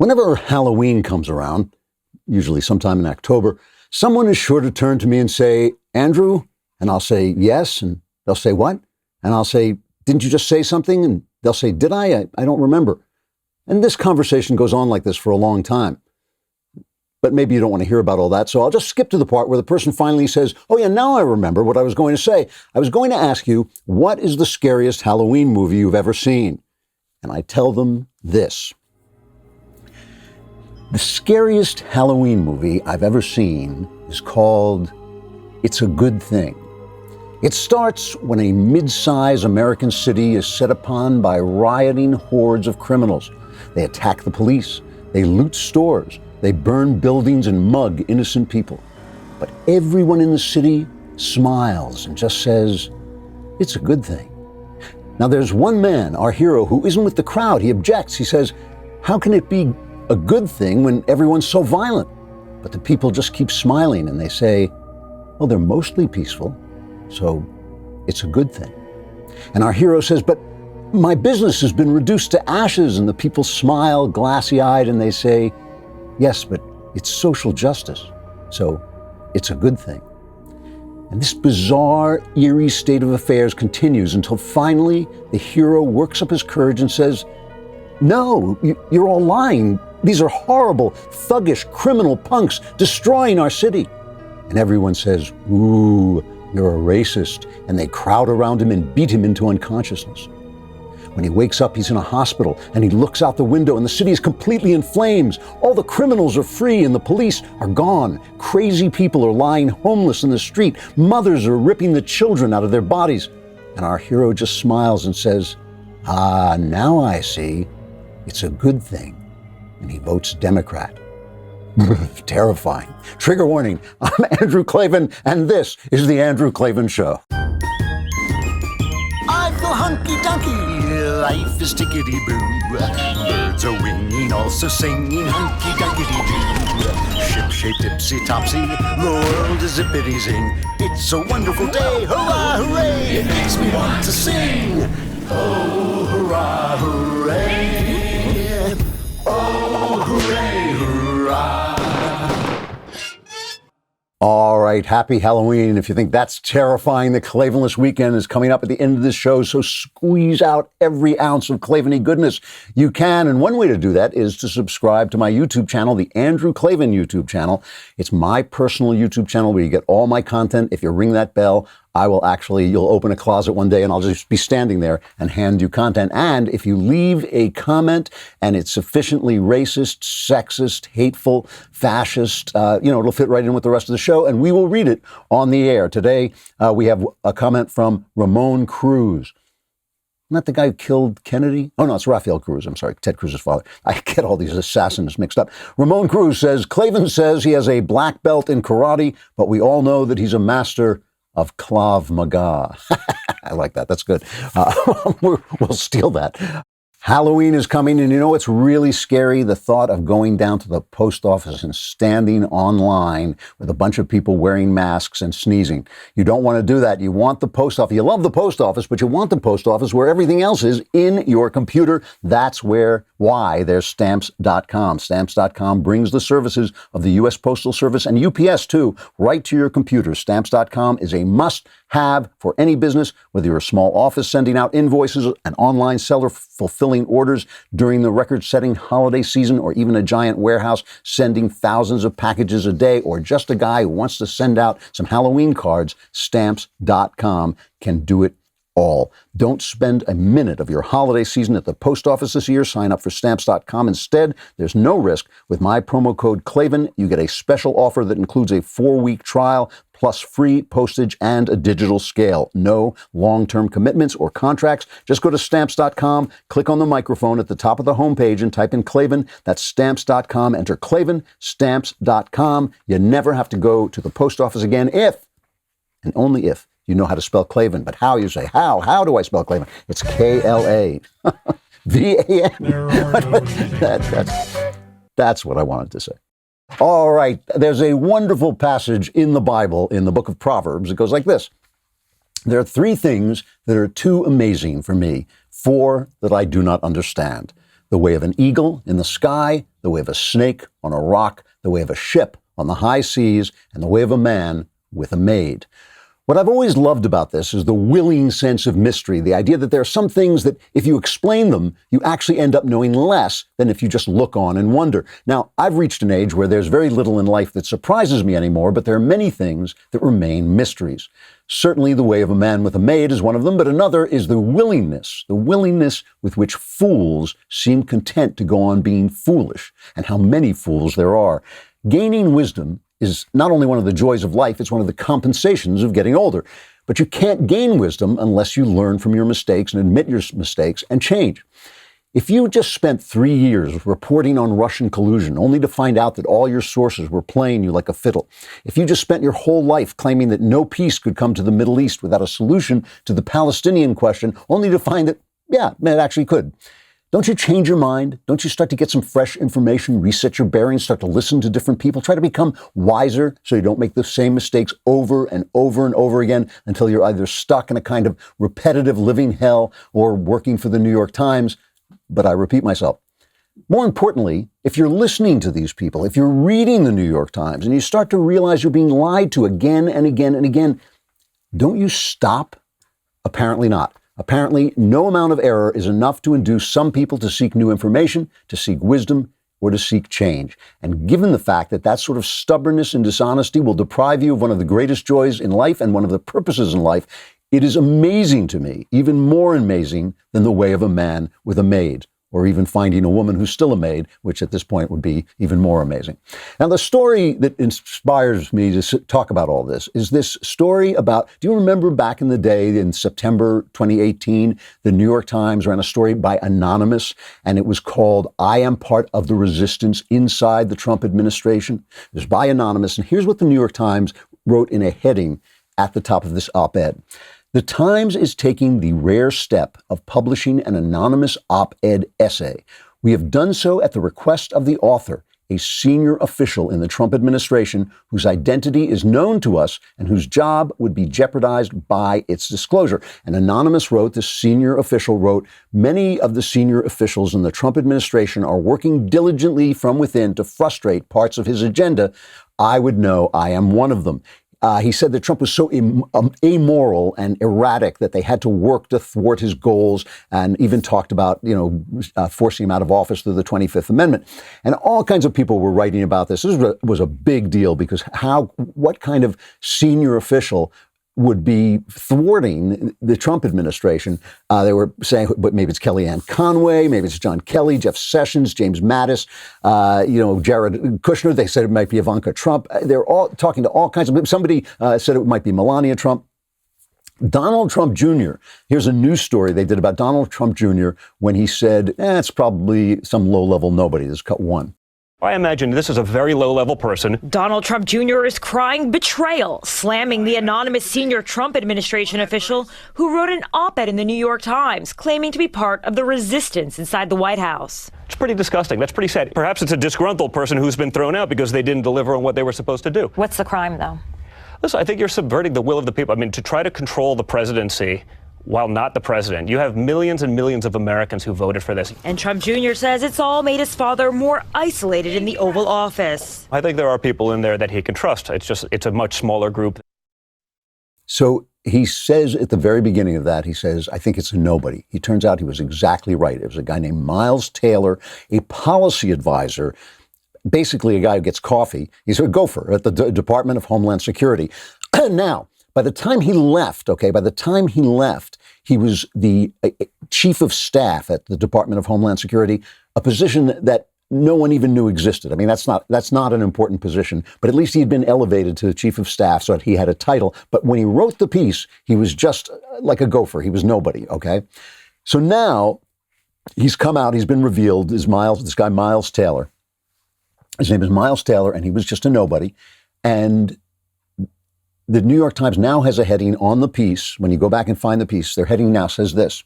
Whenever Halloween comes around, usually sometime in October, someone is sure to turn to me and say, "Andrew?" And I'll say, "Yes." And they'll say, "What?" And I'll say, "Didn't you just say something?" And they'll say, "Did I? I don't remember." And this conversation goes on like this for a long time. But maybe you don't want to hear about all that, so I'll just skip to the part where the person finally says, "Oh yeah, now I remember what I was going to say. I was going to ask you, what is the scariest Halloween movie you've ever seen?" And I tell them this. The scariest Halloween movie I've ever seen is called It's a Good Thing. It starts when a mid-size American city is set upon by rioting hordes of criminals. They attack the police, they loot stores, they burn buildings and mug innocent people. But everyone in the city smiles and just says, "It's a good thing." Now there's one man, our hero, who isn't with the crowd. He objects. He says, "How can it be a good thing when everyone's so violent?" But the people just keep smiling and they say, "Well, they're mostly peaceful, so it's a good thing." And our hero says, "But my business has been reduced to ashes," and the people smile glassy-eyed and they say, "Yes, but it's social justice, so it's a good thing." And this bizarre, eerie state of affairs continues until finally the hero works up his courage and says, "No, you're all lying. These are horrible, thuggish, criminal punks destroying our city." And everyone says, "Ooh, you're a racist." And they crowd around him and beat him into unconsciousness. When he wakes up, he's in a hospital and he looks out the window and the city is completely in flames. All the criminals are free and the police are gone. Crazy people are lying homeless in the street. Mothers are ripping the children out of their bodies. And our hero just smiles and says, "Ah, now I see. It's a good thing." And he votes Democrat. Terrifying. Trigger warning, I'm Andrew Klavan, and this is The Andrew Klavan Show. I feel hunky-dunky, life is tickety-boo. Birds are winging, also singing hunky-dunky-doo. Ship-shaped, ipsy-topsy, the world is zippity-zing. It's a wonderful day, hurrah, hooray! It makes me want to sing. Oh, hurrah, hooray! Oh, hooray, hurrah! All right, happy Halloween. If you think that's terrifying, the Klavanless weekend is coming up at the end of this show, so squeeze out every ounce of Klavan-y goodness you can. And one way to do that is to subscribe to my YouTube channel, the Andrew Klavan YouTube channel. It's my personal YouTube channel where you get all my content. If you ring that bell, you'll open a closet one day and I'll just be standing there and hand you content. And if you leave a comment and it's sufficiently racist, sexist, hateful, fascist, it'll fit right in with the rest of the show and we will read it on the air. Today, we have a comment from Ramon Cruz. Not the guy who killed Kennedy? Oh, no, it's Rafael Cruz. I'm sorry, Ted Cruz's father. I get all these assassins mixed up. Ramon Cruz says, Klavan says he has a black belt in karate, but we all know that he's a master of Krav Maga. I like that. That's good. We'll steal that. Halloween is coming, and you know what's really scary? The thought of going down to the post office and standing online with a bunch of people wearing masks and sneezing. You don't want to do that. You want the post office. You love the post office, but you want the post office where everything else is in your computer. That's why there's Stamps.com. Stamps.com brings the services of the U.S. Postal Service and UPS, too, right to your computer. Stamps.com is a must-have for any business, whether you're a small office sending out invoices, an online seller fulfilling orders during the record-setting holiday season, or even a giant warehouse sending thousands of packages a day, or just a guy who wants to send out some Halloween cards. Stamps.com can do it all. Don't spend a minute of your holiday season at the post office this year. Sign up for Stamps.com instead. There's no risk. With my promo code Klavan, you get a special offer that includes a 4-week trial plus free postage and a digital scale. No long-term commitments or contracts. Just go to Stamps.com, click on the microphone at the top of the homepage and type in Klavan. That's Stamps.com. Enter Klavan, Stamps.com. You never have to go to the post office again if, and only if, you know how to spell Klavan. But how, you say? How do I spell Klavan? It's K-L-A. V-A-N. That's what I wanted to say. All right. There's a wonderful passage in the Bible, in the book of Proverbs. It goes like this. There are 3 things that are too amazing for me, 4 that I do not understand. The way of an eagle in the sky, the way of a snake on a rock, the way of a ship on the high seas, and the way of a man with a maid. What I've always loved about this is the willing sense of mystery, the idea that there are some things that if you explain them, you actually end up knowing less than if you just look on and wonder. Now, I've reached an age where there's very little in life that surprises me anymore, but there are many things that remain mysteries. Certainly the way of a man with a maid is one of them, but another is the willingness with which fools seem content to go on being foolish, and how many fools there are. Gaining wisdom is not only one of the joys of life, it's one of the compensations of getting older. But you can't gain wisdom unless you learn from your mistakes and admit your mistakes and change. If you just spent 3 years reporting on Russian collusion only to find out that all your sources were playing you like a fiddle, if you just spent your whole life claiming that no peace could come to the Middle East without a solution to the Palestinian question, only to find that, yeah, it actually could, don't you change your mind? Don't you start to get some fresh information, reset your bearings, start to listen to different people, try to become wiser so you don't make the same mistakes over and over and over again until you're either stuck in a kind of repetitive living hell or working for the New York Times? But I repeat myself. More importantly, if you're listening to these people, if you're reading the New York Times and you start to realize you're being lied to again and again and again, don't you stop? Apparently not. Apparently, no amount of error is enough to induce some people to seek new information, to seek wisdom, or to seek change. And given the fact that that sort of stubbornness and dishonesty will deprive you of one of the greatest joys in life and one of the purposes in life, it is amazing to me, even more amazing than the way of a man with a maid, or even finding a woman who's still a maid, which at this point would be even more amazing. Now, the story that inspires me to talk about all this is this story about, do you remember back in the day in September 2018, the New York Times ran a story by Anonymous, and it was called, "I Am Part of the Resistance Inside the Trump Administration." It was by Anonymous, and here's what the New York Times wrote in a heading at the top of this op-ed. The Times is taking the rare step of publishing an anonymous op-ed essay. We have done so at the request of the author, a senior official in the Trump administration whose identity is known to us and whose job would be jeopardized by its disclosure. And Anonymous wrote, this senior official wrote, "Many of the senior officials in the Trump administration are working diligently from within to frustrate parts of his agenda. I would know I am one of them." He said that Trump was so amoral and erratic that they had to work to thwart his goals, and even talked about, forcing him out of office through the 25th Amendment. And all kinds of people were writing about this. This was a big deal because what kind of senior official would be thwarting the Trump administration? They were saying, but maybe it's Kellyanne Conway, maybe it's John Kelly, Jeff Sessions, James Mattis, Jared Kushner. They said it might be Ivanka Trump. They're all talking to all kinds of people. Somebody said it might be Melania Trump. Donald Trump Jr. Here's a news story they did about Donald Trump Jr. when he said, it's probably some low-level nobody. This is cut one. I imagine this is a very low-level person. Donald Trump Jr. is crying betrayal, slamming the anonymous senior Trump administration official who wrote an op-ed in the New York Times claiming to be part of the resistance inside the White House. It's pretty disgusting. That's pretty sad. Perhaps it's a disgruntled person who's been thrown out because they didn't deliver on what they were supposed to do. What's the crime, though? Listen, I think you're subverting the will of the people. I mean, to try to control the presidency while not the president. You have millions and millions of Americans who voted for this. And Trump Jr. says it's all made his father more isolated in the Oval Office. I think there are people in there that he can trust. It's a much smaller group. So he says at the very beginning of that, he says, I think it's a nobody. He turns out he was exactly right. It was a guy named Miles Taylor, a policy advisor, basically a guy who gets coffee. He's a gopher at the Department of Homeland Security. Now, by the time he left, he was the chief of staff at the Department of Homeland Security, a position that no one even knew existed. I mean, that's not an important position, but at least he had been elevated to chief of staff so that he had a title. But when he wrote the piece, he was just like a gopher. He was nobody, okay? So now he's come out, he's been revealed as this guy Miles Taylor. His name is Miles Taylor, and he was just a nobody. And the New York Times now has a heading on the piece. When you go back and find the piece, their heading now says this.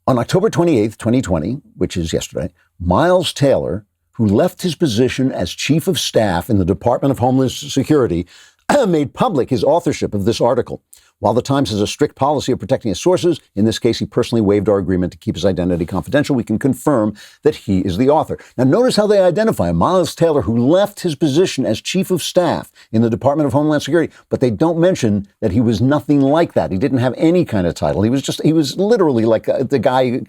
On October 28th, 2020, which is yesterday, Miles Taylor, who left his position as chief of staff in the Department of Homeland Security, made public his authorship of this article. While the Times has a strict policy of protecting its sources, in this case, he personally waived our agreement to keep his identity confidential. We can confirm that he is the author. Now, notice how they identify him. Miles Taylor, who left his position as chief of staff in the Department of Homeland Security, but they don't mention that he was nothing like that. He didn't have any kind of title. He was literally like the guy,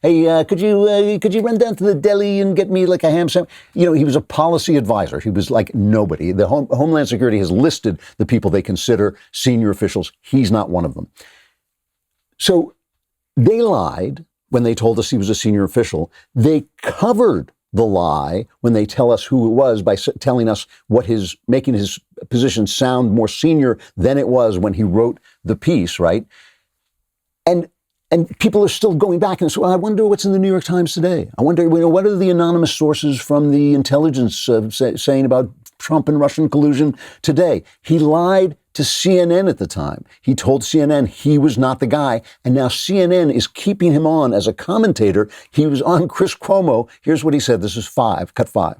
hey, could you run down to the deli and get me like a ham sandwich? He was a policy advisor. He was like nobody. The Homeland Security has listed the people they consider senior officials. He's not one of them. So they lied when they told us he was a senior official. They covered the lie when they tell us who it was by telling us making his position sound more senior than it was when he wrote the piece, right? And people are still going back and saying, well, I wonder what's in the New York Times today. I wonder, what are the anonymous sources from the intelligence saying about Trump and Russian collusion today? He lied to CNN at the time. He told CNN he was not the guy, and now CNN is keeping him on as a commentator. He was on Chris Cuomo. Here's what he said. This is cut 5.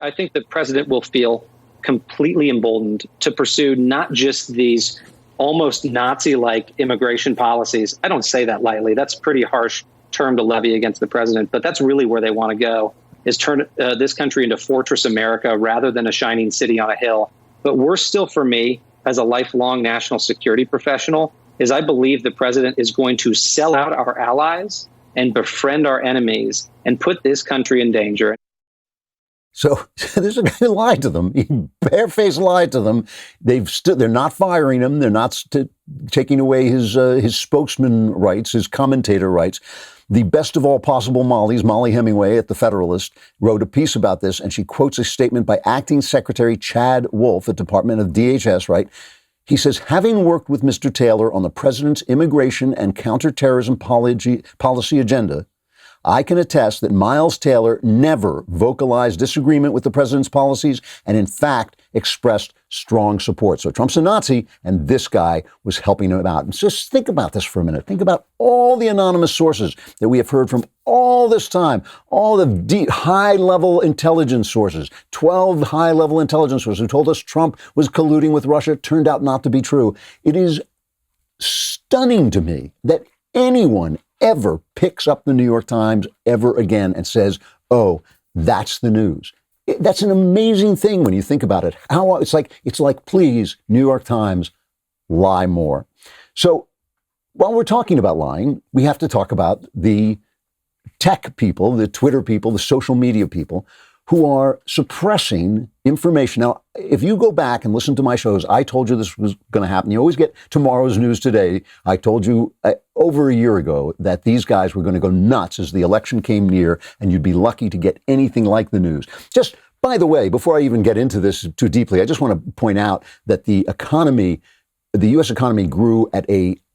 I think the president will feel completely emboldened to pursue not just these almost Nazi-like immigration policies. I don't say that lightly. That's a pretty harsh term to levy against the president, but that's really where they want to go, is turn this country into Fortress America rather than a shining city on a hill. But worse still for me, as a lifelong national security professional, is I believe the president is going to sell out our allies and befriend our enemies and put this country in danger. So this guy lied to them. He barefaced lied to them. They're not firing him. They're not taking away his spokesman rights, his commentator rights. The best of all possible Mollies, Molly Hemingway at The Federalist, wrote a piece about this, and she quotes a statement by Acting Secretary Chad Wolf at Department of DHS, right? He says, having worked with Mr. Taylor on the president's immigration and counterterrorism policy agenda, I can attest that Miles Taylor never vocalized disagreement with the president's policies and, in fact, expressed strong support. So Trump's a Nazi, and this guy was helping him out. And just think about this for a minute. Think about all the anonymous sources that we have heard from all this time, all the deep, high-level intelligence sources, 12 high-level intelligence sources who told us Trump was colluding with Russia. It turned out not to be true. It is stunning to me that anyone ever picks up the New York Times ever again and says, oh, that's the news. That's an amazing thing when you think about it. It's like, please, New York Times, lie more. So while we're talking about lying, we have to talk about the tech people, the Twitter people, the social media people who are suppressing information. Now, if you go back and listen to my shows, I told you this was going to happen. You always get tomorrow's news today. I told you over a year ago that these guys were going to go nuts as the election came near, and you'd be lucky to get anything like the news. Just, by the way, before I even get into this too deeply, I just want to point out that the U.S. economy grew at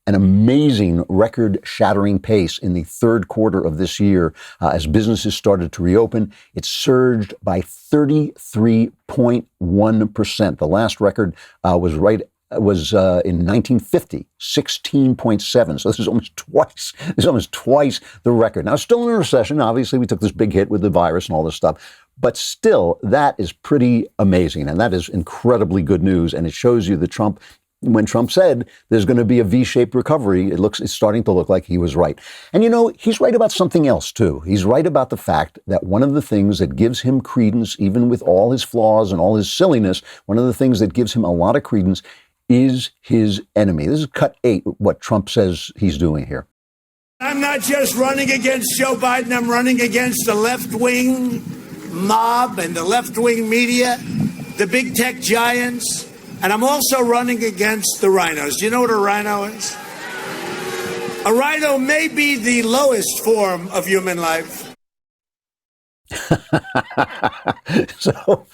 an amazing record-shattering pace in the third quarter of this year as businesses started to reopen. It surged by 33.1%. The last record was in 1950, 16.7. So this is almost twice. This is almost twice the record. Now, still in a recession. Obviously, we took this big hit with the virus and all this stuff. But still, that is pretty amazing, and that is incredibly good news. And it shows you that when Trump said there's going to be a V-shaped recovery, it's starting to look like he was right. And he's right about something else too. He's right about the fact that one of the things that gives him credence, even with all his flaws and all his silliness, one of the things that gives him a lot of credence is his enemy. This is cut 8, what Trump says he's doing here. I'm not just running against Joe Biden, I'm running against the left-wing mob and the left-wing media, the big tech giants. And I'm also running against the rhinos. Do you know what a rhino is? A rhino may be the lowest form of human life. So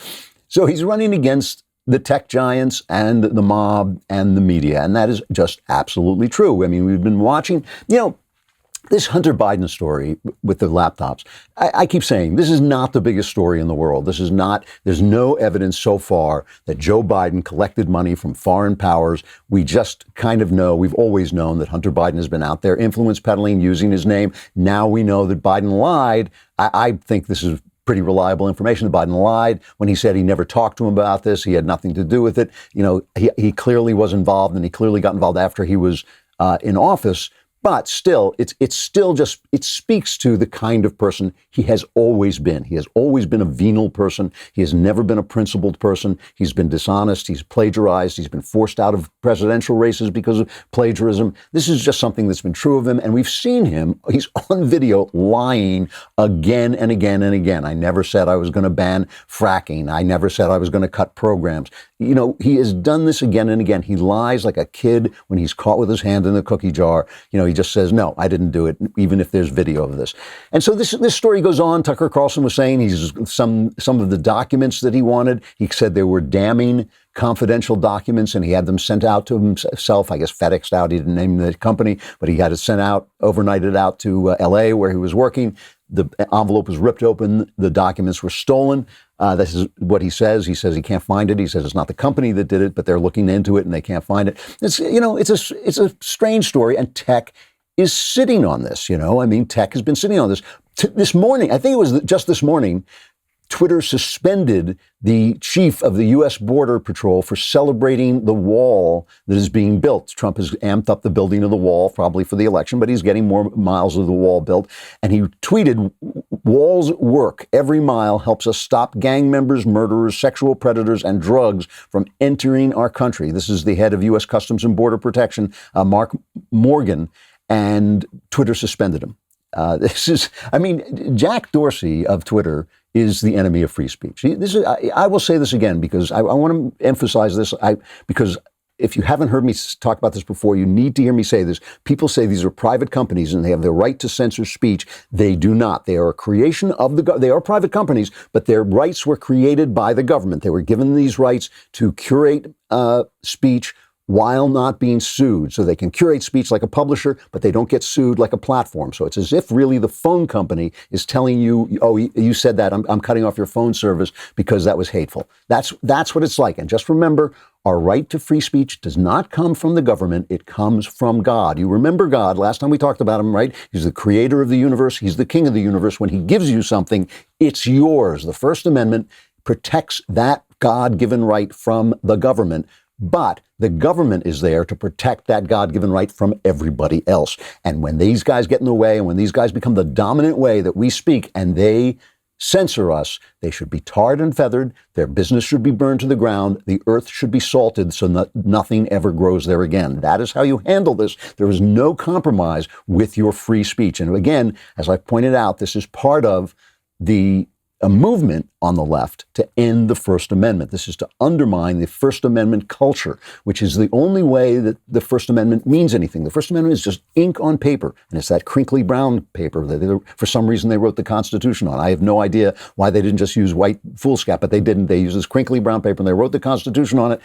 he's running against the tech giants and the mob and the media. And that is just absolutely true. I mean, we've been watching, this Hunter Biden story with the laptops. I keep saying this is not the biggest story in the world. There's no evidence so far that Joe Biden collected money from foreign powers. We just kind of know, we've always known that Hunter Biden has been out there influence peddling, using his name. Now we know that Biden lied. I think this is pretty reliable information. Biden lied when he said he never talked to him about this. He had nothing to do with it. He clearly was involved, and he clearly got involved after he was in office. But still, it speaks to the kind of person he has always been. He has always been a venal person. He has never been a principled person. He's been dishonest. He's plagiarized. He's been forced out of presidential races because of plagiarism. This is just something that's been true of him. And we've seen him. He's on video lying again and again and again. I never said I was going to ban fracking. I never said I was going to cut programs. He has done this again and again. He lies like a kid when he's caught with his hand in the cookie jar. He just says, no, I didn't do it, even if there's video of this. And so this story goes on. Tucker Carlson was saying some of the documents that he wanted. He said there were damning confidential documents, and he had them sent out to himself, I guess FedExed out. He didn't name the company, but he had it sent out, overnighted out to L.A. where he was working. The envelope was ripped open. The documents were stolen. This is what he says. He says he can't find it. He says it's not the company that did it, but they're looking into it and they can't find it. It's a strange story, and tech is sitting on this. Tech has been sitting on this. This morning, I think it was just this morning, Twitter suspended the chief of the U.S. Border Patrol for celebrating the wall that is being built. Trump has amped up the building of the wall, probably for the election, but he's getting more miles of the wall built. And he tweeted, "Walls work. Every mile helps us stop gang members, murderers, sexual predators, and drugs from entering our country." This is the head of U.S. Customs and Border Protection, Mark Morgan, and Twitter suspended him. Jack Dorsey of Twitter is the enemy of free speech. I will say this again because I want to emphasize this. Because if you haven't heard me talk about this before, you need to hear me say this. People say these are private companies and they have the right to censor speech. They do not. They are a creation of they are private companies, but their rights were created by the government. They were given these rights to curate speech while not being sued. So they can curate speech like a publisher, but they don't get sued like a platform. So it's as if really the phone company is telling you, oh, you said that, I'm cutting off your phone service because that was hateful. That's what it's like. And just remember, our right to free speech does not come from the government. It comes from God. You remember God. Last time we talked about him, right? He's the creator of the universe. He's the king of the universe. When he gives you something, it's yours. The First Amendment protects that God-given right from the government. But the government is there to protect that God-given right from everybody else. And when these guys get in the way, and when these guys become the dominant way that we speak, and they censor us, they should be tarred and feathered. Their business should be burned to the ground. The earth should be salted so that nothing ever grows there again. That is how you handle this. There is no compromise with your free speech. And again, as I pointed out, this is part of a movement on the left to end the First Amendment. This is to undermine the First Amendment culture, which is the only way that the First Amendment means anything. The First Amendment is just ink on paper, and it's that crinkly brown paper that for some reason they wrote the Constitution on. I have no idea why they didn't just use white foolscap, but they didn't. They used this crinkly brown paper, and they wrote the Constitution on it.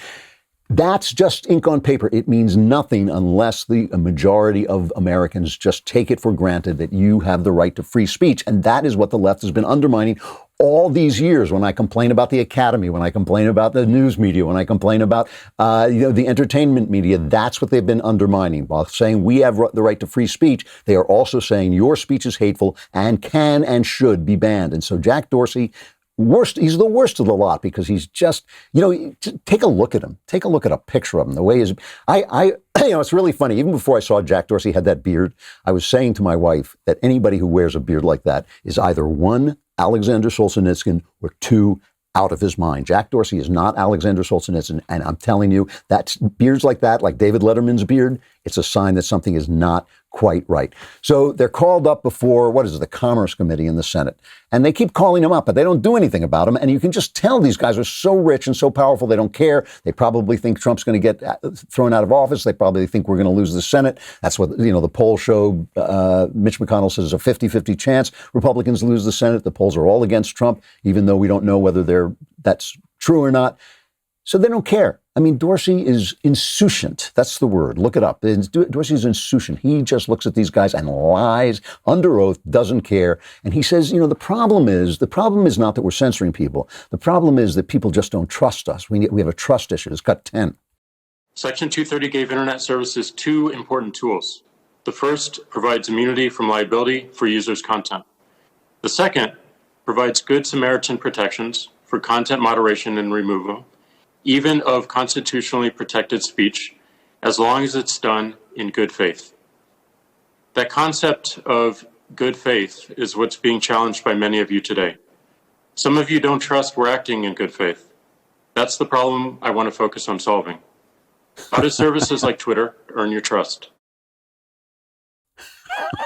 That's just ink on paper. It means nothing unless the majority of Americans just take it for granted that you have the right to free speech. And that is what the left has been undermining all these years. When I complain about the academy, when I complain about the news media, when I complain about the entertainment media, that's what they've been undermining. While saying we have the right to free speech, they are also saying your speech is hateful and can and should be banned. And so Jack Dorsey, he's the worst of the lot because he's just, take a look at him. Take a look at a picture of him. The way it's really funny. Even before I saw Jack Dorsey had that beard, I was saying to my wife that anybody who wears a beard like that is either one, Alexander Solzhenitsyn, or two, out of his mind. Jack Dorsey is not Alexander Solzhenitsyn, and I'm telling you, that beards like that, like David Letterman's beard, it's a sign that something is not quite right. So they're called up before, the Commerce Committee in the Senate, and they keep calling them up, but they don't do anything about them, and you can just tell these guys are so rich and so powerful, they don't care. They probably think Trump's going to get thrown out of office. They probably think we're going to lose the Senate. That's what, the polls show. Mitch McConnell says a 50-50 chance Republicans lose the Senate. The polls are all against Trump, even though we don't know whether that's true or not. So they don't care. Dorsey is insouciant. That's the word. Look it up. Dorsey is insouciant. He just looks at these guys and lies under oath, doesn't care. And he says, the problem is not that we're censoring people. The problem is that people just don't trust us. We have a trust issue. It's cut 10. Section 230 gave internet services two important tools. The first provides immunity from liability for users' content. The second provides good Samaritan protections for content moderation and removal, even of constitutionally protected speech, as long as it's done in good faith. That concept of good faith is what's being challenged by many of you today. Some of you don't trust we're acting in good faith. That's the problem I want to focus on solving. How do services like Twitter earn your trust?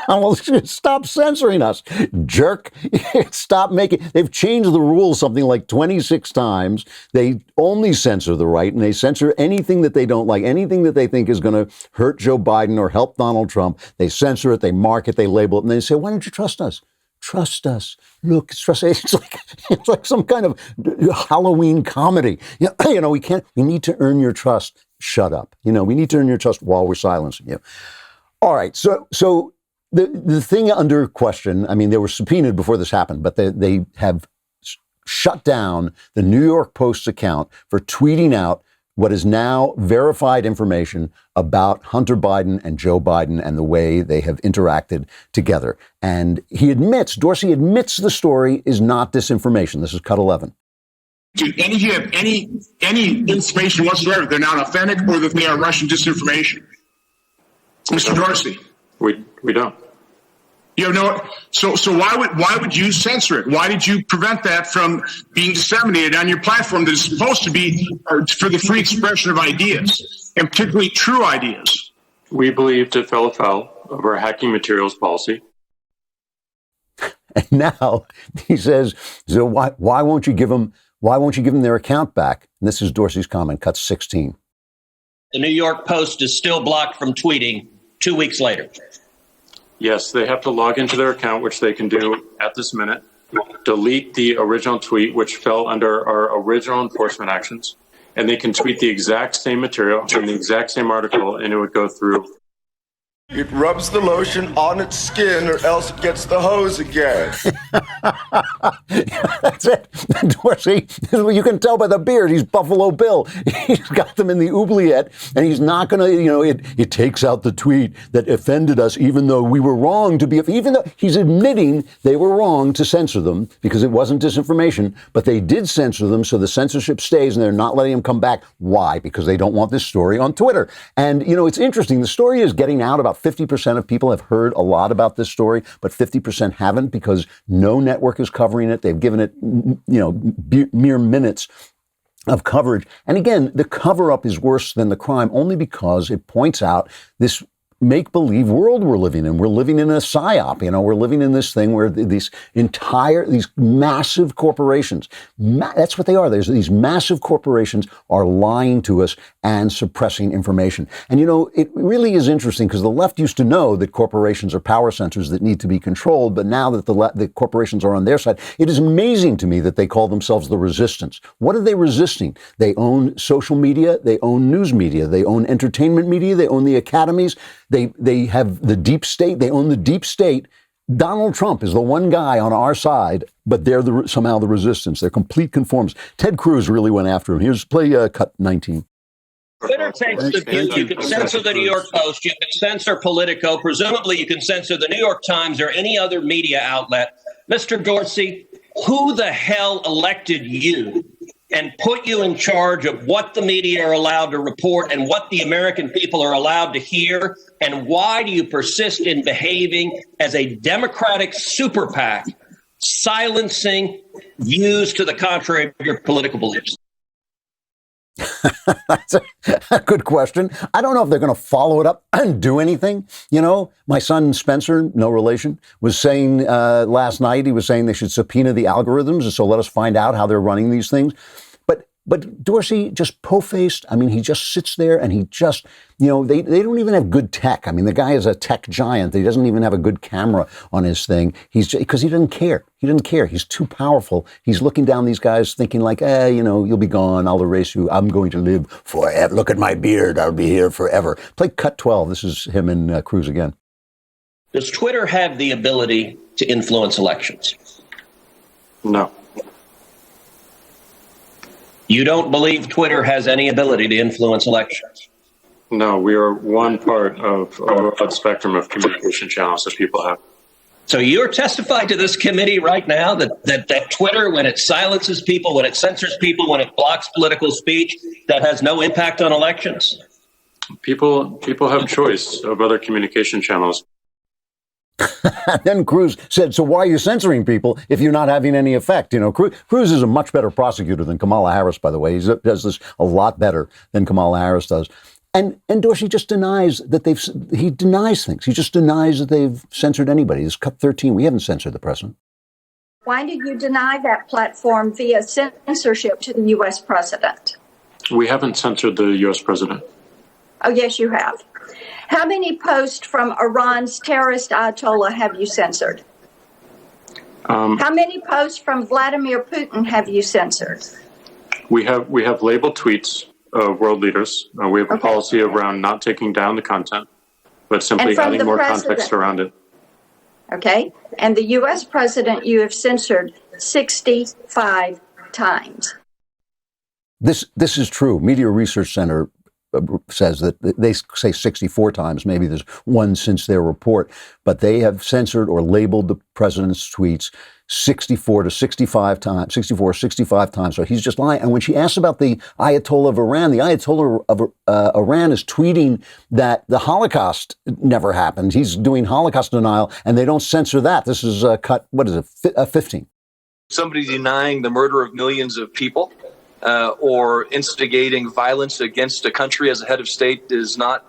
Well, stop censoring us, jerk. They've changed the rules something like 26 times. They only censor the right, and they censor anything that they don't like, anything that they think is going to hurt Joe Biden or help Donald Trump. They censor it, they mark it, they label it, and they say, why don't you trust us? Trust us. Look, trust us. It's like some kind of Halloween comedy. We need to earn your trust. Shut up. We need to earn your trust while we're silencing you. All right. So the thing under question, I mean, they were subpoenaed before this happened, but they have shut down the New York Post's account for tweeting out what is now verified information about Hunter Biden and Joe Biden and the way they have interacted together. And Dorsey admits the story is not disinformation. This is cut 11. And if you have any information whatsoever, they're not authentic or that they are Russian disinformation. Mr. Dorsey. We don't. You know, so why would you censor it? Why did you prevent that from being disseminated on your platform that is supposed to be for the free expression of ideas, and particularly true ideas? We believed it fell afoul of our hacking materials policy. And now he says, so why won't you give them their account back? And this is Dorsey's comment, cut 16. The New York Post is still blocked from tweeting 2 weeks later. Yes, they have to log into their account, which they can do at this minute, delete the original tweet, which fell under our original enforcement actions, and they can tweet the exact same material in the exact same article, and it would go through. It rubs the lotion on its skin or else it gets the hose again. That's it. Dorsey, you can tell by the beard, he's Buffalo Bill. He's got them in the oubliette, and he's not going to, it takes out the tweet that offended us, even though we were wrong even though he's admitting they were wrong to censor them because it wasn't disinformation, but they did censor them, so the censorship stays, and they're not letting them come back. Why? Because they don't want this story on Twitter. And, it's interesting. The story is getting out. About 50% of people have heard a lot about this story, but 50% haven't because no network is covering it. They've given it, mere minutes of coverage. And again, the cover-up is worse than the crime only because it points out this make-believe world we're living in. We're living in a psyop, we're living in this thing where these massive corporations, that's what they are. These massive corporations are lying to us and suppressing information. And, it really is interesting because the left used to know that corporations are power centers that need to be controlled. But now that the corporations are on their side, it is amazing to me that they call themselves the resistance. What are they resisting? They own social media. They own news media. They own entertainment media. They own the academies. They have the deep state. They own the deep state. Donald Trump is the one guy on our side, but they're somehow the resistance. They're complete conformists. Ted Cruz really went after him. Here's play cut 19. Twitter takes the view you can censor the New York Post, you can censor Politico, presumably you can censor the New York Times or any other media outlet. Mr. Dorsey, who the hell elected you and put you in charge of what the media are allowed to report and what the American people are allowed to hear? And why do you persist in behaving as a Democratic super PAC, silencing views to the contrary of your political beliefs? That's a good question. I don't know if they're going to follow it up and do anything. My son Spencer, no relation, was saying last night, he was saying they should subpoena the algorithms. So let us find out how they're running these things. But Dorsey just po-faced. I mean, he just sits there and he just, they don't even have good tech. I mean, the guy is a tech giant. He doesn't even have a good camera on his thing. Because he doesn't care. He doesn't care. He's too powerful. He's looking down these guys thinking like, you'll be gone. I'll erase you. I'm going to live forever. Look at my beard. I'll be here forever. Play cut 12. This is him and Cruz again. Does Twitter have the ability to influence elections? No. You don't believe Twitter has any ability to influence elections? No, we are one part of a broad spectrum of communication channels that people have. So you're testifying to this committee right now that Twitter, when it silences people, when it censors people, when it blocks political speech, that has no impact on elections? People have choice of other communication channels. Then Cruz said, so why are you censoring people if you're not having any effect? You know, Cruz is a much better prosecutor than Kamala Harris, by the way. He does this a lot better than Kamala Harris does. And Dorsey just denies that he denies things. He just denies that they've censored anybody. This Cut 13, we haven't censored the president. Why did you deny that platform via censorship to the U.S. president? We haven't censored the U.S. president. Oh, yes, you have. How many posts from Iran's terrorist Ayatollah have you censored? How many posts from Vladimir Putin have you censored? We have labeled tweets of world leaders. We have a policy around not taking down the content, but simply adding more context around it. Okay. And the U.S. president you have censored 65 times. This is true. Media Research Center says that they say 64 times. Maybe there's one since their report, but they have censored or labeled the president's tweets 64 to 65 times, 64, 65 times. So he's just lying. And when she asks about the Ayatollah of Iran, the Ayatollah of Iran is tweeting that the Holocaust never happened. He's doing Holocaust denial, and they don't censor that. This is cut, 15. Somebody denying the murder of millions of people or instigating violence against a country as a head of state is not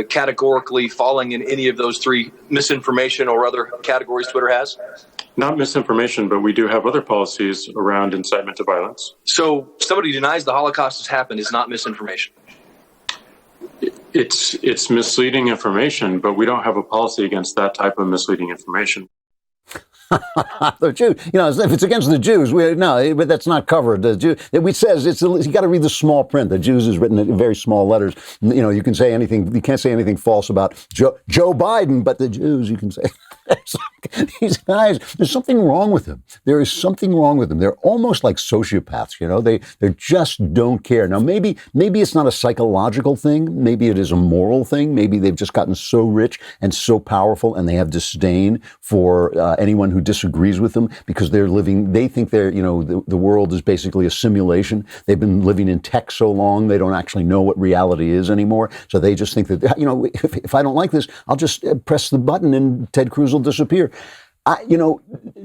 categorically falling in any of those three misinformation or other categories Twitter has? Not misinformation, but we do have other policies around incitement to violence. So somebody denies the Holocaust has happened is not misinformation? It's misleading information, but we don't have a policy against that type of misleading information. The Jew, if it's against the Jews, but that's not covered. The Jew, it says you got to read the small print. The Jews is written in very small letters. You can say anything. You can't say anything false about Joe Biden, but the Jews you can say. These guys, there's something wrong with them. There is something wrong with them. They're almost like sociopaths. They just don't care. Now, maybe it's not a psychological thing. Maybe it is a moral thing. Maybe they've just gotten so rich and so powerful, and they have disdain for anyone who disagrees with them because they think the world is basically a simulation. They've been living in tech so long, they don't actually know what reality is anymore. So they just think that, if I don't like this, I'll just press the button and Ted Cruz will disappear.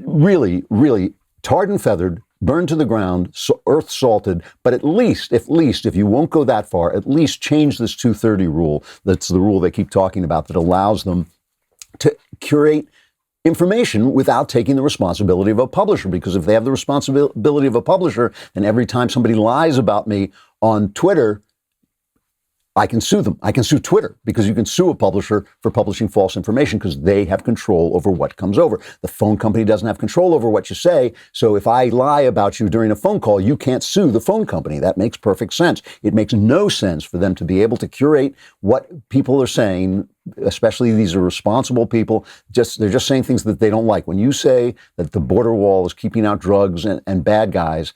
Really, really tarred and feathered, burned to the ground, earth salted, but at least, if you won't go that far, at least change this 230 rule. That's the rule they keep talking about that allows them to curate information without taking the responsibility of a publisher. Because if they have the responsibility of a publisher, then every time somebody lies about me on Twitter, I can sue them. I can sue Twitter because you can sue a publisher for publishing false information because they have control over what comes over. The phone company doesn't have control over what you say. So if I lie about you during a phone call, you can't sue the phone company. That makes perfect sense. It makes no sense for them to be able to curate what people are saying, especially these are responsible people. They're just saying things that they don't like. When you say that the border wall is keeping out drugs and bad guys,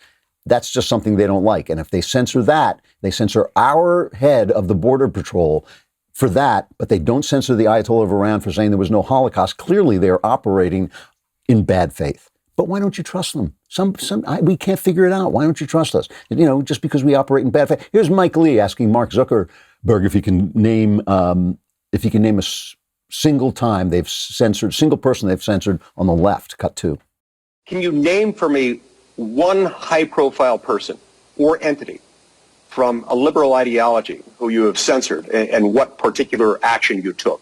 that's just something they don't like. And if they censor that, they censor our head of the Border Patrol for that, but they don't censor the Ayatollah of Iran for saying there was no Holocaust. Clearly, they're operating in bad faith. But why don't you trust them? We can't figure it out. Why don't you trust us? Just because we operate in bad faith. Here's Mike Lee asking Mark Zuckerberg if he can name a single time they've censored, single person they've censored on the left. Cut 2. Can you name for me one high-profile person or entity from a liberal ideology who you have censored and what particular action you took?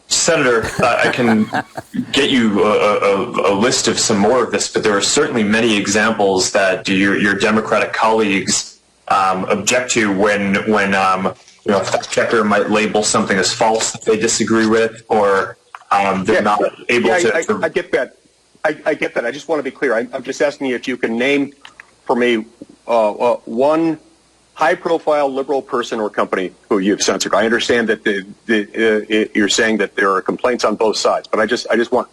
Senator, I can get you a list of some more of this, but there are certainly many examples that your Democratic colleagues object to when a fact checker might label something as false that they disagree with, or they're not able to. I get that. I get that. I just want to be clear. I'm just asking you if you can name for me one high-profile liberal person or company who you've censored. I understand that you're saying that there are complaints on both sides, but I just want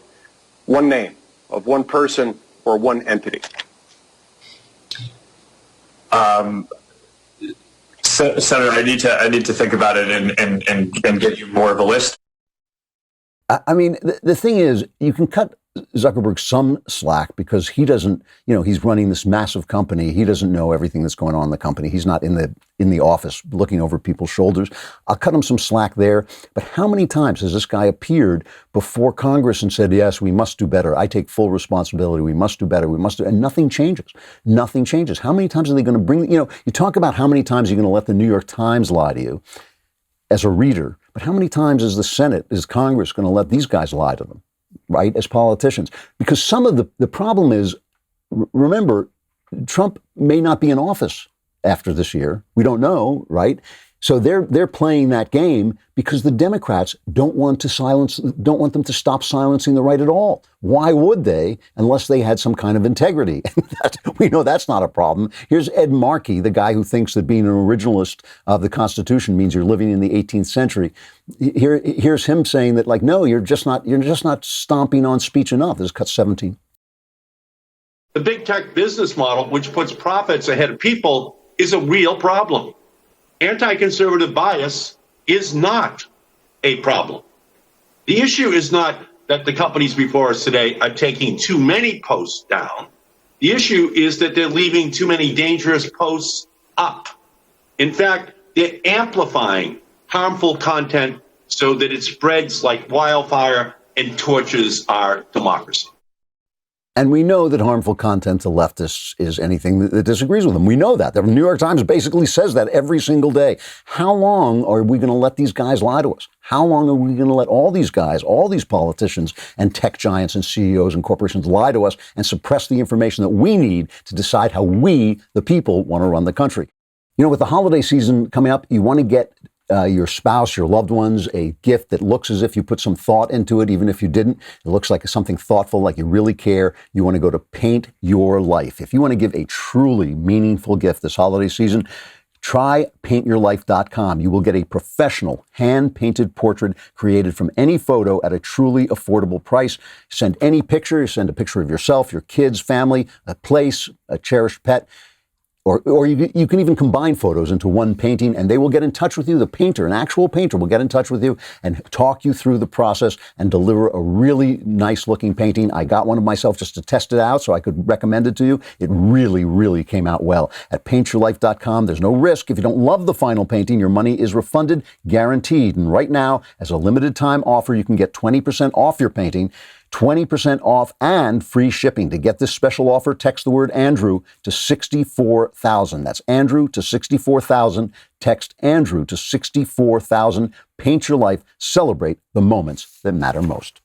one name of one person or one entity. Senator, I need to think about it and get you more of a list. I mean, the thing is, you can cut Zuckerberg some slack because he doesn't, he's running this massive company. He doesn't know everything that's going on in the company. He's not in the office looking over people's shoulders. I'll cut him some slack there. But how many times has this guy appeared before Congress and said, yes, we must do better. I take full responsibility. We must do better. We must do, and nothing changes. Nothing changes. How many times are they going to bring, you talk about how many times you're going to let the New York Times lie to you as a reader, but how many times is the Senate, is Congress going to let these guys lie to them, right, as politicians? Because some of the problem is, remember, Trump may not be in office after this year. We don't know, right? So they're playing that game because the Democrats don't want them to stop silencing the right at all. Why would they, unless they had some kind of integrity? We know that's not a problem. Here's Ed Markey, the guy who thinks that being an originalist of the Constitution means you're living in the 18th century. Here's him saying that, like, no, you're just not stomping on speech enough. This is cut 17. The big tech business model, which puts profits ahead of people, is a real problem. Anti-conservative bias is not a problem. The issue is not that the companies before us today are taking too many posts down. The issue is that they're leaving too many dangerous posts up. In fact, they're amplifying harmful content so that it spreads like wildfire and torches our democracy. And we know that harmful content to leftists is anything that disagrees with them. We know that. The New York Times basically says that every single day. How long are we going to let these guys lie to us? How long are we going to let all these guys, all these politicians and tech giants and CEOs and corporations lie to us and suppress the information that we need to decide how we, the people, want to run the country? With the holiday season coming up, you want to get your spouse, your loved ones, a gift that looks as if you put some thought into it, even if you didn't. It looks like something thoughtful, like you really care. You want to go to Paint Your Life. If you want to give a truly meaningful gift this holiday season, try paintyourlife.com. You will get a professional hand-painted portrait created from any photo at a truly affordable price. Send any picture. Send a picture of yourself, your kids, family, a place, a cherished pet. Or you can even combine photos into one painting, and they will get in touch with you. The painter, an actual painter, will get in touch with you and talk you through the process and deliver a really nice-looking painting. I got one of myself just to test it out so I could recommend it to you. It really, really came out well. At paintyourlife.com, there's no risk. If you don't love the final painting, your money is refunded, guaranteed. And right now, as a limited-time offer, you can get 20% off your painting, 20% off and free shipping. To get this special offer, text the word Andrew to 64,000. That's Andrew to 64,000. Text Andrew to 64,000. Paint your life. Celebrate the moments that matter most.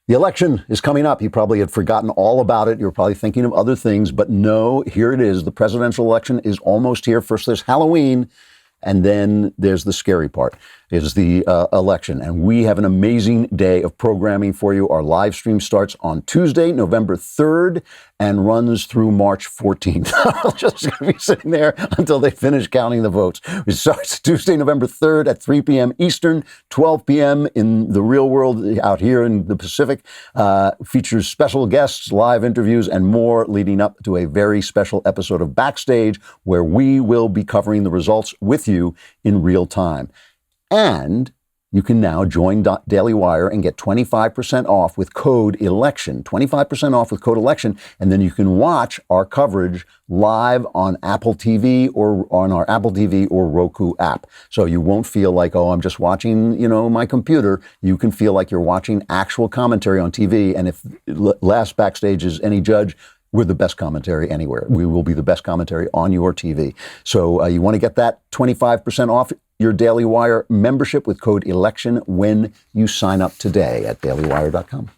The election is coming up. You probably had forgotten all about it. You're probably thinking of other things, but no, here it is. The presidential election is almost here. First, there's Halloween. And then there's the scary part, is the election. And we have an amazing day of programming for you. Our live stream starts on Tuesday, November 3rd, and runs through March 14th. I'll just be sitting there until they finish counting the votes. It starts Tuesday, November 3rd at 3 p.m. Eastern, 12 p.m. in the real world out here in the Pacific. Features special guests, live interviews, and more, leading up to a very special episode of Backstage, where we will be covering the results with you in real time. And you can now join Daily Wire and get 25% off with code ELECTION. 25% off with code ELECTION. And then you can watch our coverage live on Apple TV or on our Apple TV or Roku app. So you won't feel like, oh, I'm just watching, my computer. You can feel like you're watching actual commentary on TV. And if last Backstage is any judge, we're the best commentary anywhere. We will be the best commentary on your TV. So you want to get that 25% off your Daily Wire membership with code ELECTION when you sign up today at dailywire.com.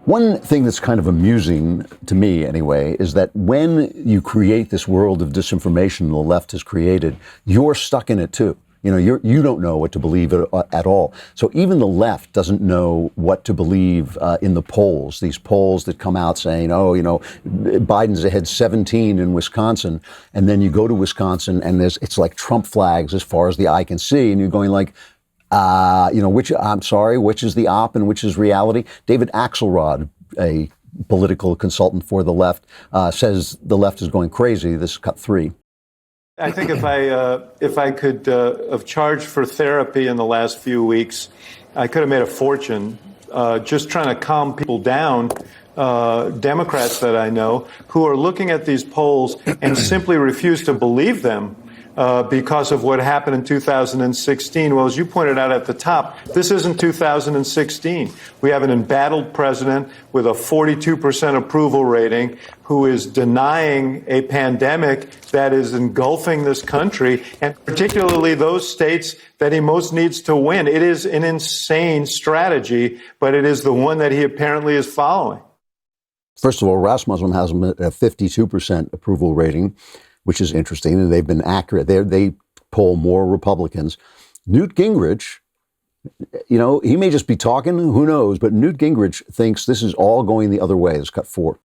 One thing that's kind of amusing to me, anyway, is that when you create this world of disinformation the left has created, you're stuck in it too. You don't know what to believe at all. So even the left doesn't know what to believe in the polls, these polls that come out saying, Biden's ahead 17 in Wisconsin. And then you go to Wisconsin and it's like Trump flags as far as the eye can see. And you're going like, which is the op and which is reality? David Axelrod, a political consultant for the left, says the left is going crazy. This is cut 3. I think if I could have charged for therapy in the last few weeks, I could have made a fortune just trying to calm people down, Democrats that I know, who are looking at these polls and simply refuse to believe them because of what happened in 2016. Well, as you pointed out at the top, this isn't 2016. We have an embattled president with a 42% approval rating who is denying a pandemic that is engulfing this country, and particularly those states that he most needs to win. It is an insane strategy, but it is the one that he apparently is following. First of all, Rasmussen has them at a 52% approval rating, which is interesting, and they've been accurate. They poll more Republicans. Newt Gingrich, he may just be talking, who knows, but Newt Gingrich thinks this is all going the other way. It's cut 4.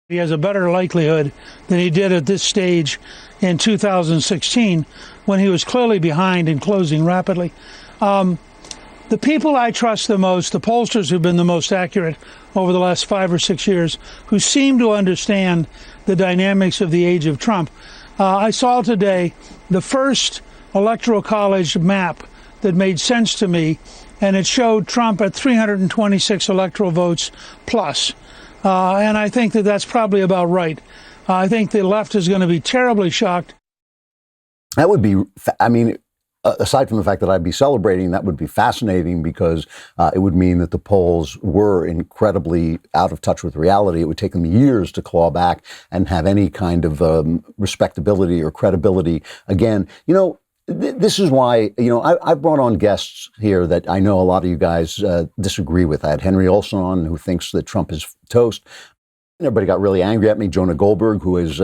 He has a better likelihood than he did at this stage in 2016, when he was clearly behind and closing rapidly. The people I trust the most, the pollsters who've been the most accurate over the last 5 or 6 years, who seem to understand the dynamics of the age of Trump. I saw today the first Electoral College map that made sense to me, and it showed Trump at 326 electoral votes plus. And I think that that's probably about right. I think the left is going to be terribly shocked. That would be, aside from the fact that I'd be celebrating, that would be fascinating, because it would mean that the polls were incredibly out of touch with reality. It would take them years to claw back and have any kind of respectability or credibility again. This is why, I've brought on guests here that I know a lot of you guys disagree with. I had Henry Olson on, who thinks that Trump is toast. Everybody got really angry at me. Jonah Goldberg, who is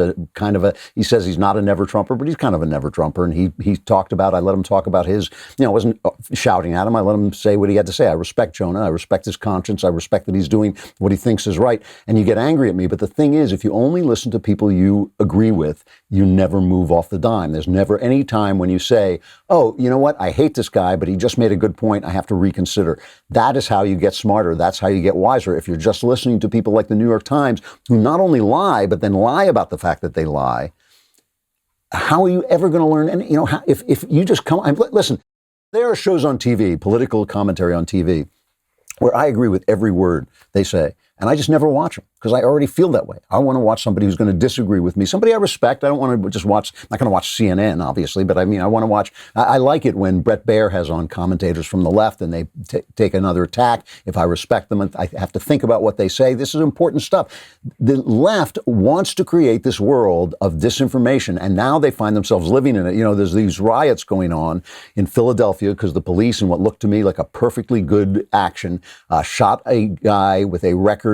he says he's not a never Trumper, but he's kind of a never Trumper. And he talked about, I let him talk about his, I wasn't shouting at him. I let him say what he had to say. I respect Jonah. I respect his conscience. I respect that he's doing what he thinks is right. And you get angry at me. But the thing is, if you only listen to people you agree with, you never move off the dime. There's never any time when you say, oh, you know what? I hate this guy, but he just made a good point. I have to reconsider. That is how you get smarter. That's how you get wiser. If you're just listening to people like the New York Times, who not only lie, but then lie about the fact that they lie, how are you ever going to learn? And, if you just listen, there are shows on TV, political commentary on TV, where I agree with every word they say. And I just never watch them, because I already feel that way. I want to watch somebody who's going to disagree with me, somebody I respect. I don't want to just watch, I'm not going to watch CNN, obviously, but I want to watch, I like it when Bret Baier has on commentators from the left and they take another attack. If I respect them, I have to think about what they say. This is important stuff. The left wants to create this world of disinformation, and now they find themselves living in it. There's these riots going on in Philadelphia because the police, in what looked to me like a perfectly good action, shot a guy with a record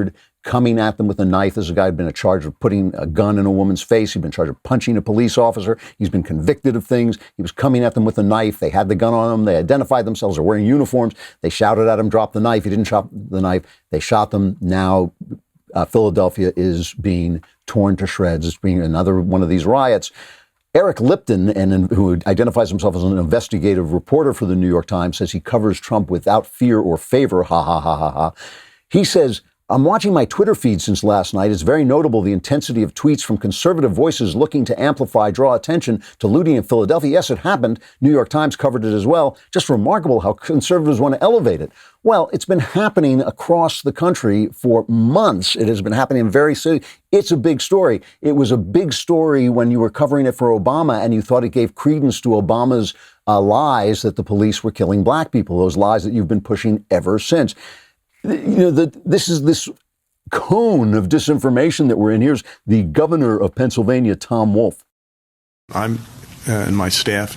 coming at them with a knife. This is a guy who'd been charged of putting a gun in a woman's face. He'd been charged of punching a police officer. He's been convicted of things. He was coming at them with a knife. They had the gun on him. They identified themselves. They're wearing uniforms. They shouted at him, drop the knife. He didn't drop the knife. They shot them. Now Philadelphia is being torn to shreds. It's being another one of these riots. Eric Lipton, who identifies himself as an investigative reporter for the New York Times, says he covers Trump without fear or favor. Ha, ha, ha, ha, ha. He says, I'm watching my Twitter feed since last night. It's very notable the intensity of tweets from conservative voices looking to amplify, draw attention to looting in Philadelphia. Yes, it happened. New York Times covered it as well. Just remarkable how conservatives want to elevate it. Well, it's been happening across the country for months. It has been happening in various cities. It's a big story. It was a big story when you were covering it for Obama and you thought it gave credence to Obama's lies that the police were killing black people, those lies that you've been pushing ever since. This is this cone of disinformation that we're in. Here's the governor of Pennsylvania, Tom Wolf. I'm and my staff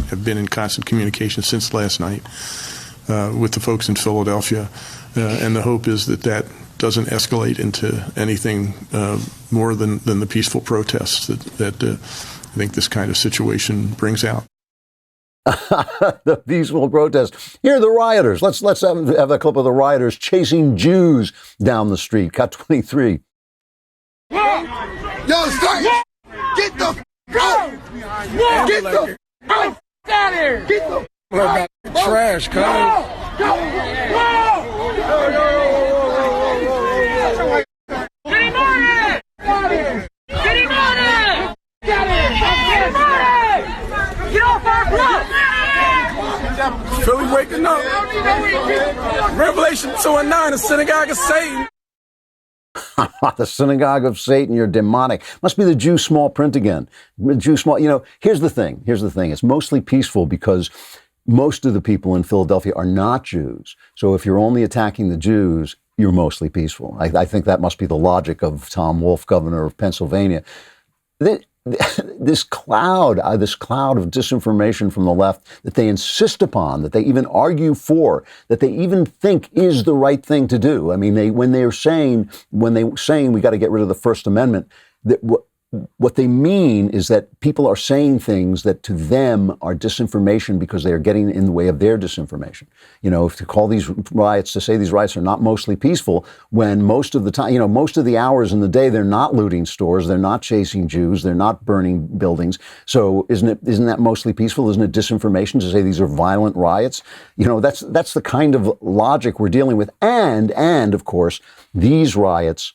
have been in constant communication since last night with the folks in Philadelphia, and the hope is that doesn't escalate into anything more than the peaceful protests that I think this kind of situation brings out. The peaceful protest. Here are the rioters. Let's have a clip of the rioters chasing Jews down the street. Cut 23. Yo, start! Get the out! Get the out of here! Get the trash, cut! Get him on it! Get him on it! Get him! Philly waking up. Revelation 2 and 9, the synagogue of Satan. The synagogue of Satan, you're demonic. Must be the Jew small print again. Jew small, here's the thing. It's mostly peaceful because most of the people in Philadelphia are not Jews. So if you're only attacking the Jews, you're mostly peaceful. I think that must be the logic of Tom Wolf, governor of Pennsylvania. This cloud of disinformation from the left that they insist upon, that they even argue for, that they even think is the right thing to do. I mean, when they saying we got to get rid of the First Amendment, that what they mean is that people are saying things that to them are disinformation because they are getting in the way of their disinformation. If to call these riots, to say these riots are not mostly peaceful, when most of the time, most of the hours in the day, they're not looting stores, they're not chasing Jews, they're not burning buildings. So isn't that mostly peaceful? Isn't it disinformation to say these are violent riots? That's the kind of logic we're dealing with. And of course, these riots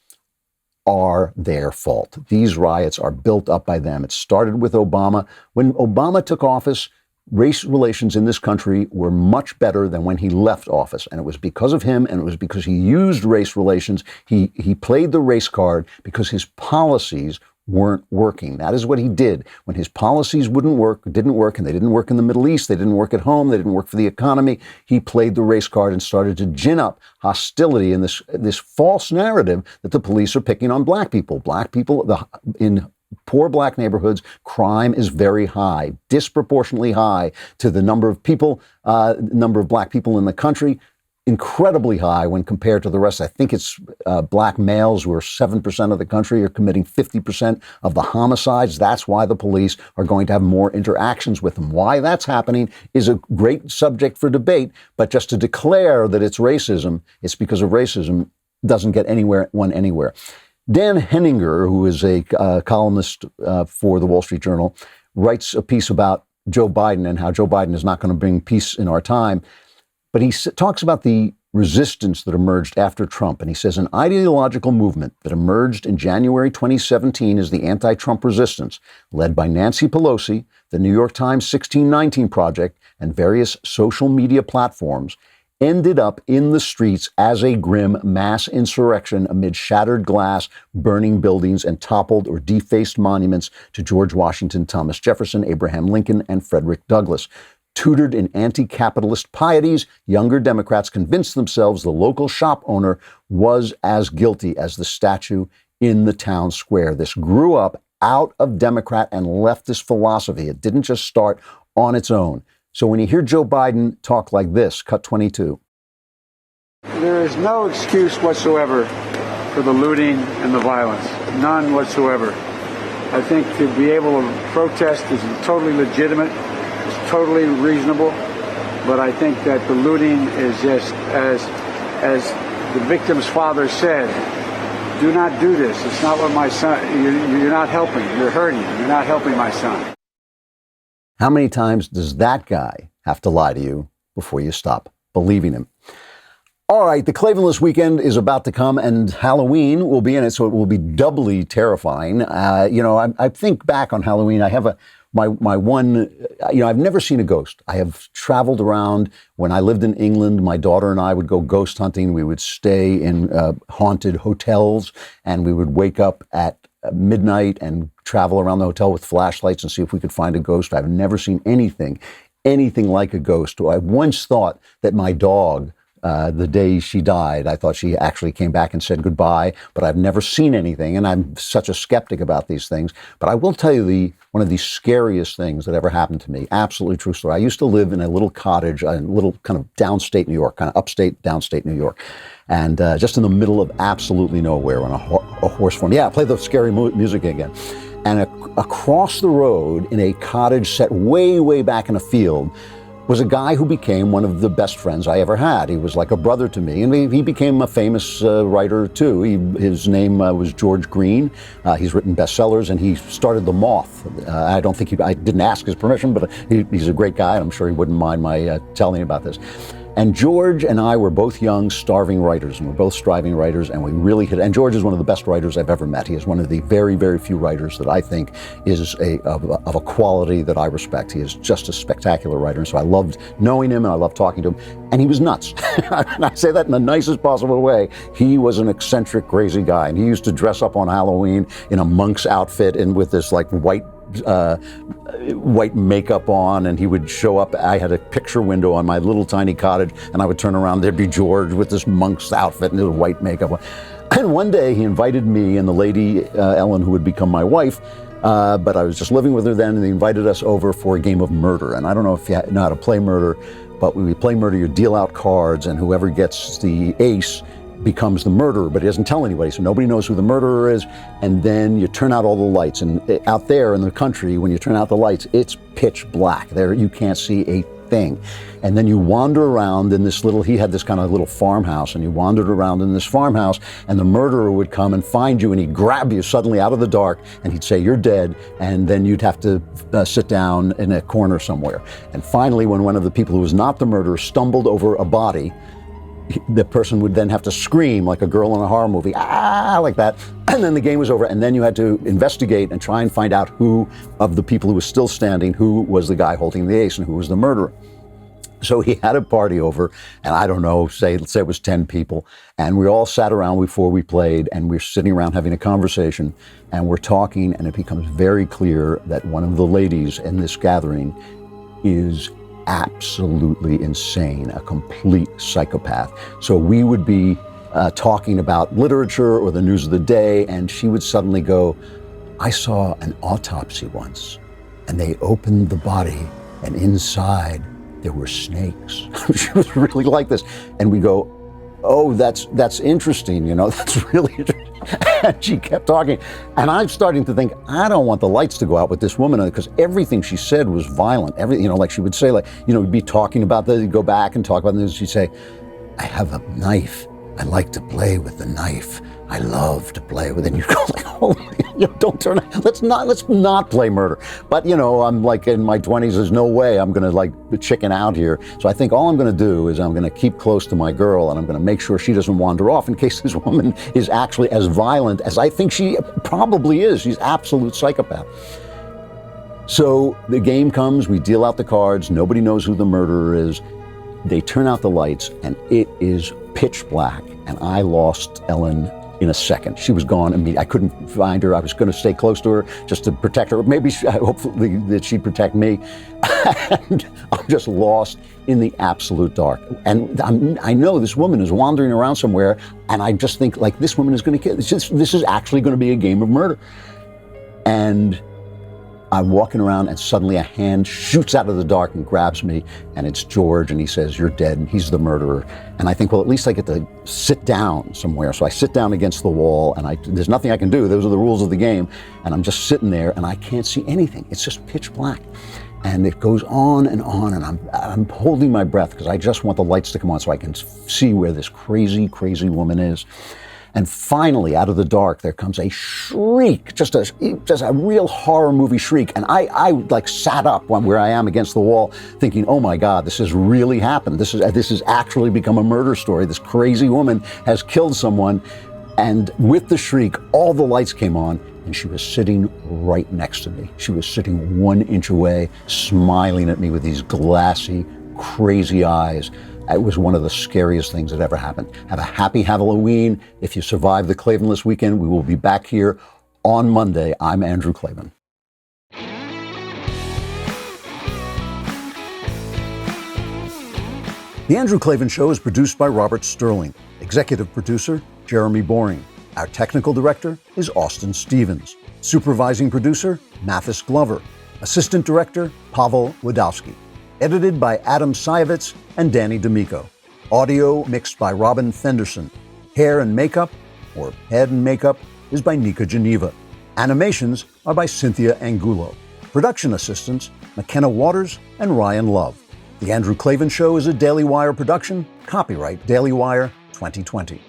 are their fault. These riots are built up by them. It started with Obama. When Obama took office, race relations in this country were much better than when he left office. And it was because of him, and it was because he used race relations. He played the race card because his policies weren't working. That is what he did. When his policies didn't work, and they didn't work in the Middle East, they didn't work at home, they didn't work for the economy, he played the race card and started to gin up hostility in this false narrative that the police are picking on black people. In poor black neighborhoods, crime is very high, disproportionately high to the number of black people in the country. Incredibly high when compared to the rest. I think it's black males who are 7% of the country are committing 50% of the homicides. That's why the police are going to have more interactions with them. Why that's happening is a great subject for debate, but just to declare that it's racism, it's because of racism, doesn't get anywhere. Dan Henninger, who is a columnist for the Wall Street Journal, writes a piece about Joe Biden and how Joe Biden is not going to bring peace in our time. But he talks about the resistance that emerged after Trump. And he says an ideological movement that emerged in January 2017 is the anti-Trump resistance, led by Nancy Pelosi, the New York Times 1619 Project, and various social media platforms, ended up in the streets as a grim mass insurrection amid shattered glass, burning buildings, and toppled or defaced monuments to George Washington, Thomas Jefferson, Abraham Lincoln, and Frederick Douglass. Tutored in anti-capitalist pieties, younger Democrats convinced themselves the local shop owner was as guilty as the statue in the town square. This grew up out of Democrat and leftist philosophy. It didn't just start on its own. So when you hear Joe Biden talk like this, cut 22. There is no excuse whatsoever for the looting and the violence. None whatsoever. I think to be able to protest is totally legitimate. It's totally reasonable, but I think that the looting is just, as the victim's father said, do not do this. It's not what my son, you're not helping. You're hurting. You're not helping my son. How many times does that guy have to lie to you before you stop believing him? All right, the Klavanless weekend is about to come, and Halloween will be in it, so it will be doubly terrifying. I think back on Halloween. I have my one, I've never seen a ghost. I have traveled around. When I lived in England, my daughter and I would go ghost hunting. We would stay in haunted hotels, and we would wake up at midnight and travel around the hotel with flashlights and see if we could find a ghost. I've never seen anything like a ghost. I once thought that my dog, the day she died, I thought she actually came back and said goodbye, but I've never seen anything, and I'm such a skeptic about these things. But I will tell you one of the scariest things that ever happened to me, absolutely true story. I used to live in a little cottage, a little kind of downstate New York, kind of upstate, downstate New York, and just in the middle of absolutely nowhere on a horse farm. Yeah, play the scary music again. And across the road in a cottage set way, way back in a field was a guy who became one of the best friends I ever had. He was like a brother to me, and he became a famous writer too. His name was George Green. He's written bestsellers, and he started The Moth. I didn't ask his permission, but he's a great guy, and I'm sure he wouldn't mind my telling you about this. And George and I were both young, starving writers, and we're both striving writers, and we really hit. And George is one of the best writers I've ever met. He is one of the very, very few writers that I think is of a quality that I respect. He is just a spectacular writer, and so I loved knowing him, and I loved talking to him. And he was nuts. And I say that in the nicest possible way. He was an eccentric, crazy guy, and he used to dress up on Halloween in a monk's outfit and with this like white makeup on, and he would show up. I had a picture window on my little tiny cottage, and I would turn around, there'd be George with this monk's outfit and his white makeup on. And one day he invited me and the lady, Ellen, who would become my wife, but I was just living with her then, and they invited us over for a game of murder. And I don't know if you know how to play murder, but when we play murder, you deal out cards, and whoever gets the ace becomes the murderer, but he doesn't tell anybody, so nobody knows who the murderer is. And then you turn out all the lights, and out there in the country, when you turn out the lights, it's pitch black. There you can't see a thing. And then you wander around in this little, he had this kind of little farmhouse, and you wandered around in this farmhouse, and the murderer would come and find you, and he'd grab you suddenly out of the dark, and he'd say, "You're dead," and then you'd have to sit down in a corner somewhere. And finally, when one of the people who was not the murderer stumbled over a body, the person would then have to scream like a girl in a horror movie, ah, like that, and then the game was over. And then you had to investigate and try and find out who of the people who was still standing, who was the guy holding the ace and who was the murderer. So he had a party over, and I don't know, let's say it was 10 people, and we all sat around before we played, and we're sitting around having a conversation, and we're talking, and it becomes very clear that one of the ladies in this gathering is absolutely insane, a complete psychopath. So we would be talking about literature or the news of the day, and she would suddenly go, "I saw an autopsy once, and they opened the body, and inside there were snakes." She was really like this. And we go, "Oh, that's interesting, you know, that's really interesting." And she kept talking. And I'm starting to think, I don't want the lights to go out with this woman, because everything she said was violent. Everything, you know, like she would say, like, you know, we'd be talking about this, go back and talk about this. She'd say, "I have a knife. I like to play with the knife. I love to play with it." And you go like, "Holy, you know, don't turn, let's not play murder." But, you know, I'm like in my 20s, there's no way I'm going to like chicken out here. So I think all I'm going to do is I'm going to keep close to my girl, and I'm going to make sure she doesn't wander off in case this woman is actually as violent as I think she probably is. She's absolute psychopath. So the game comes, we deal out the cards, nobody knows who the murderer is. They turn out the lights, and it is pitch black, and I lost Ellen in a second. She was gone immediately. I couldn't find her. I was going to stay close to her just to protect her. Maybe, hopefully, that she'd protect me. And I'm just lost in the absolute dark. And I know this woman is wandering around somewhere, and I just think, like, this woman is going to kill. This is actually going to be a game of murder. And I'm walking around, and suddenly a hand shoots out of the dark and grabs me, and it's George, and he says, "You're dead," and he's the murderer. And I think, well, at least I get to sit down somewhere. So I sit down against the wall, and there's nothing I can do. Those are the rules of the game. And I'm just sitting there, and I can't see anything. It's just pitch black. And it goes on, and I'm holding my breath, because I just want the lights to come on so I can see where this crazy, crazy woman is. And finally, out of the dark, there comes a shriek, just a real horror movie shriek. And I like sat up where I am against the wall, thinking, "Oh my God, this has really happened. This has actually become a murder story. This crazy woman has killed someone." And with the shriek, all the lights came on, and she was sitting right next to me. She was sitting 1 inch away, smiling at me with these glassy, crazy eyes. It was one of the scariest things that ever happened. Have a happy Halloween. If you survive the Klavanless weekend, we will be back here on Monday. I'm Andrew Klavan. The Andrew Klavan Show is produced by Robert Sterling. Executive producer, Jeremy Boring. Our technical director is Austin Stevens. Supervising producer, Mathis Glover. Assistant director, Pavel Wadowski. Edited by Adam Sayevitz and Danny D'Amico. Audio mixed by Robin Fenderson. Hair and makeup, or head and makeup, is by Nika Geneva. Animations are by Cynthia Angulo. Production assistants, McKenna Waters and Ryan Love. The Andrew Klavan Show is a Daily Wire production. Copyright Daily Wire 2020.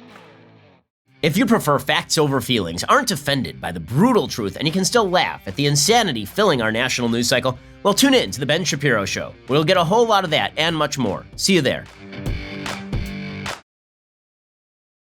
If you prefer facts over feelings, aren't offended by the brutal truth, and you can still laugh at the insanity filling our national news cycle, well, tune in to The Ben Shapiro Show. We'll get a whole lot of that and much more. See you there.